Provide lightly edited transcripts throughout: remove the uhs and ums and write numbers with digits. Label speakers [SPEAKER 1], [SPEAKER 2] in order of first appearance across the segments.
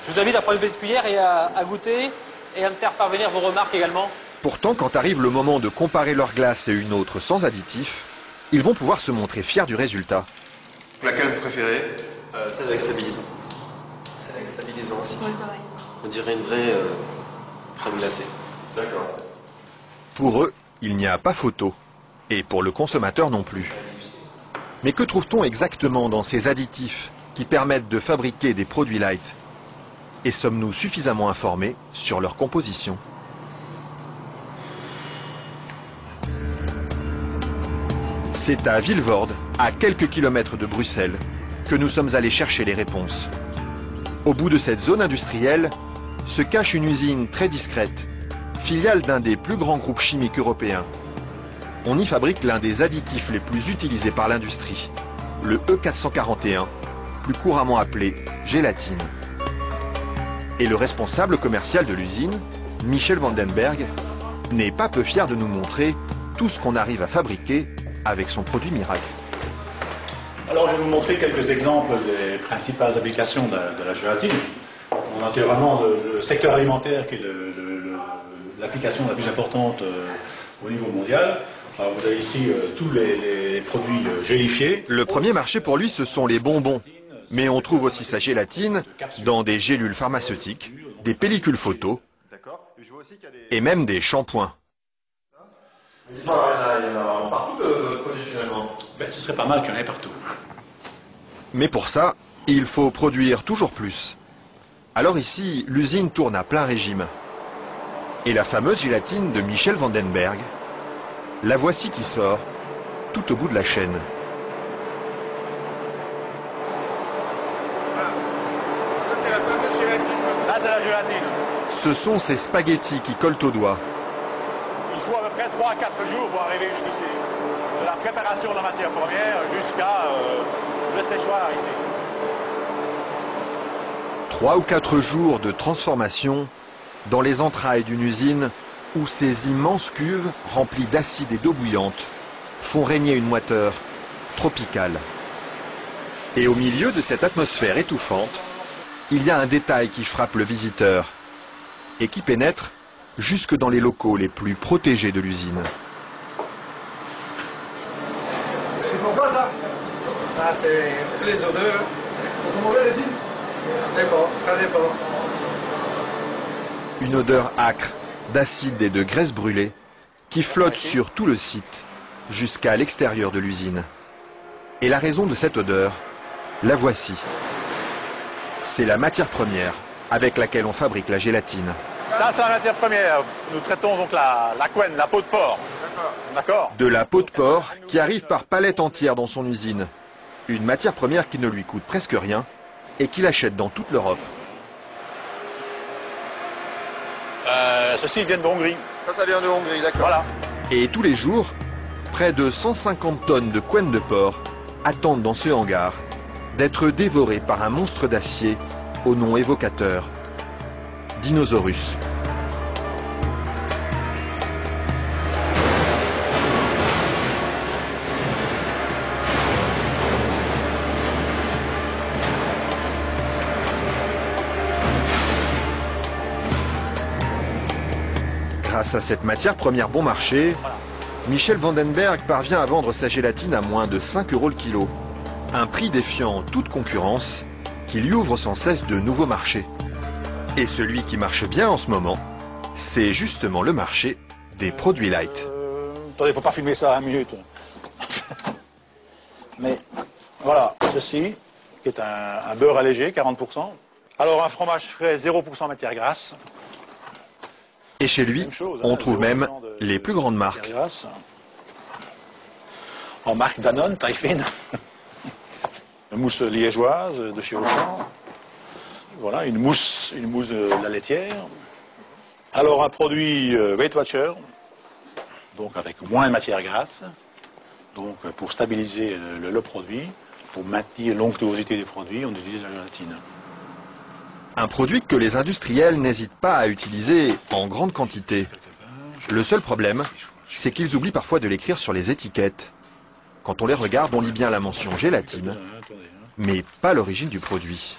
[SPEAKER 1] Je vous invite à prendre une petite cuillère et à goûter et à me faire parvenir vos remarques également.
[SPEAKER 2] Pourtant, quand arrive le moment de comparer leur glace et une autre sans additifs, ils vont pouvoir se montrer fiers du résultat.
[SPEAKER 3] Laquelle vous préférez?
[SPEAKER 4] Celle avec stabilisant. Celle avec stabilisant aussi.
[SPEAKER 5] Oui, pareil.
[SPEAKER 4] On dirait une vraie crème glacée.
[SPEAKER 3] D'accord.
[SPEAKER 2] Pour eux, il n'y a pas photo. Et pour le consommateur non plus. Mais que trouve-t-on exactement dans ces additifs qui permettent de fabriquer des produits light? Et sommes-nous suffisamment informés sur leur composition? C'est à Vilvoorde, à quelques kilomètres de Bruxelles, que nous sommes allés chercher les réponses. Au bout de cette zone industrielle se cache une usine très discrète, filiale d'un des plus grands groupes chimiques européens. On y fabrique l'un des additifs les plus utilisés par l'industrie, le E441, plus couramment appelé gélatine. Et le responsable commercial de l'usine, Michel Vandenberg, n'est pas peu fier de nous montrer tout ce qu'on arrive à fabriquer avec son produit miracle.
[SPEAKER 6] Alors je vais vous montrer quelques exemples des principales applications de la gélatine. On a naturellement le secteur alimentaire qui est l'application la plus importante au niveau mondial. Alors vous avez ici tous les produits gélifiés.
[SPEAKER 2] Le premier marché pour lui, ce sont les bonbons. Mais on trouve aussi sa gélatine dans des gélules pharmaceutiques, des pellicules photo et même des shampoings.
[SPEAKER 3] Dites-moi, il y en a partout de produits finalement.
[SPEAKER 6] Ben, ce serait pas mal qu'il y en ait partout.
[SPEAKER 2] Mais pour ça, il faut produire toujours plus. Alors ici, l'usine tourne à plein régime. Et la fameuse gélatine de Michel Vandenberg, la voici qui sort, tout au bout de la chaîne.
[SPEAKER 3] Ça c'est la fameuse gélatine.
[SPEAKER 6] Ça c'est la gélatine.
[SPEAKER 2] Ce sont ces spaghettis qui collent aux doigts.
[SPEAKER 6] Il faut à peu près 3 à 4 jours pour arriver jusqu'ici. De la préparation de la matière première jusqu'à le séchoir ici.
[SPEAKER 2] 3 ou 4 jours de transformation dans les entrailles d'une usine où ces immenses cuves remplies d'acide et d'eau bouillante font régner une moiteur tropicale. Et au milieu de cette atmosphère étouffante, il y a un détail qui frappe le visiteur et qui pénètre jusque dans les locaux les plus protégés de l'usine.
[SPEAKER 3] C'est pourquoi ça? Ah, c'est les odeurs. Ça sent mauvais les îles? D'accord, ça dépend.
[SPEAKER 2] Une odeur âcre d'acide et de graisse brûlée qui flotte sur tout le site jusqu'à l'extérieur de l'usine. Et la raison de cette odeur, la voici. C'est la matière première avec laquelle on fabrique la gélatine.
[SPEAKER 6] Ça c'est la matière première. Nous traitons donc la couenne, la peau de porc. D'accord.
[SPEAKER 2] De la peau de porc qui arrive par palettes entières dans son usine. Une matière première qui ne lui coûte presque rien et qu'il achète dans toute l'Europe.
[SPEAKER 6] Ceci vient de Hongrie.
[SPEAKER 3] Ça vient de Hongrie, d'accord.
[SPEAKER 6] Voilà.
[SPEAKER 2] Et tous les jours, près de 150 tonnes de couenne de porc attendent dans ce hangar d'être dévorées par un monstre d'acier au nom évocateur, Dinosaurus. Grâce à cette matière première bon marché, Michel Vandenberg parvient à vendre sa gélatine à moins de 5 € le kilo. Un prix défiant toute concurrence qui lui ouvre sans cesse de nouveaux marchés. Et celui qui marche bien en ce moment, c'est justement le marché des produits light.
[SPEAKER 6] Attendez, il ne faut pas filmer ça à 1 minute. Mais voilà, ceci, qui est un beurre allégé, 40%. Alors un fromage frais, 0% matière grasse.
[SPEAKER 2] Et chez lui, on trouve même les plus grandes marques.
[SPEAKER 6] En marque Danone, taille fine. Une mousse liégeoise de chez Auchan. Voilà, une mousse de la laitière. Alors un produit Weight Watcher, donc avec moins de matière grasse, donc pour stabiliser le produit, pour maintenir l'onctuosité des produits, on utilise la gélatine.
[SPEAKER 2] Un produit que les industriels n'hésitent pas à utiliser en grande quantité. Le seul problème, c'est qu'ils oublient parfois de l'écrire sur les étiquettes. Quand on les regarde, on lit bien la mention gélatine, mais pas l'origine du produit.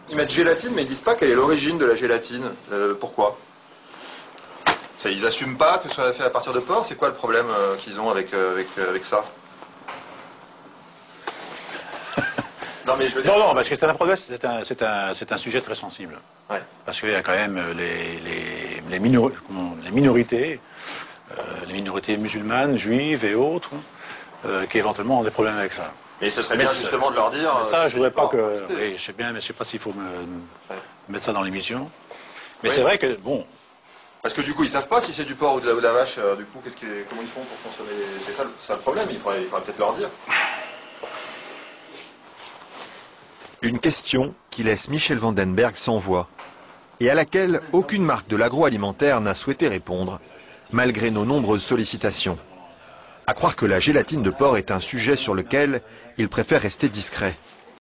[SPEAKER 2] Ils mettent gélatine, mais ils disent pas quelle est l'origine de la gélatine. Pourquoi? Ils assument pas que ce soit fait à partir de porc. C'est quoi le problème qu'ils ont avec ça? Non, mais je veux dire...
[SPEAKER 6] Non, parce que c'est un problème, c'est un sujet très sensible.
[SPEAKER 2] Ouais.
[SPEAKER 6] Parce qu'il y a quand même les minorités, les minorités musulmanes, juives et autres, qui éventuellement ont des problèmes avec ça.
[SPEAKER 2] Mais ce serait bien justement de leur dire...
[SPEAKER 6] Ça, je ne voudrais pas que... Oui, je sais bien, mais je ne sais pas s'il faut mettre ça dans l'émission. Mais c'est vrai que, bon...
[SPEAKER 2] Parce que du coup, ils savent pas si c'est du porc ou de la vache. Du coup, comment ils font pour consommer? C'est ça le problème, il faudrait peut-être leur dire. Une question qui laisse Michel Vandenberg sans voix et à laquelle aucune marque de l'agroalimentaire n'a souhaité répondre, malgré nos nombreuses sollicitations. À croire que la gélatine de porc est un sujet sur lequel il préfère rester discret.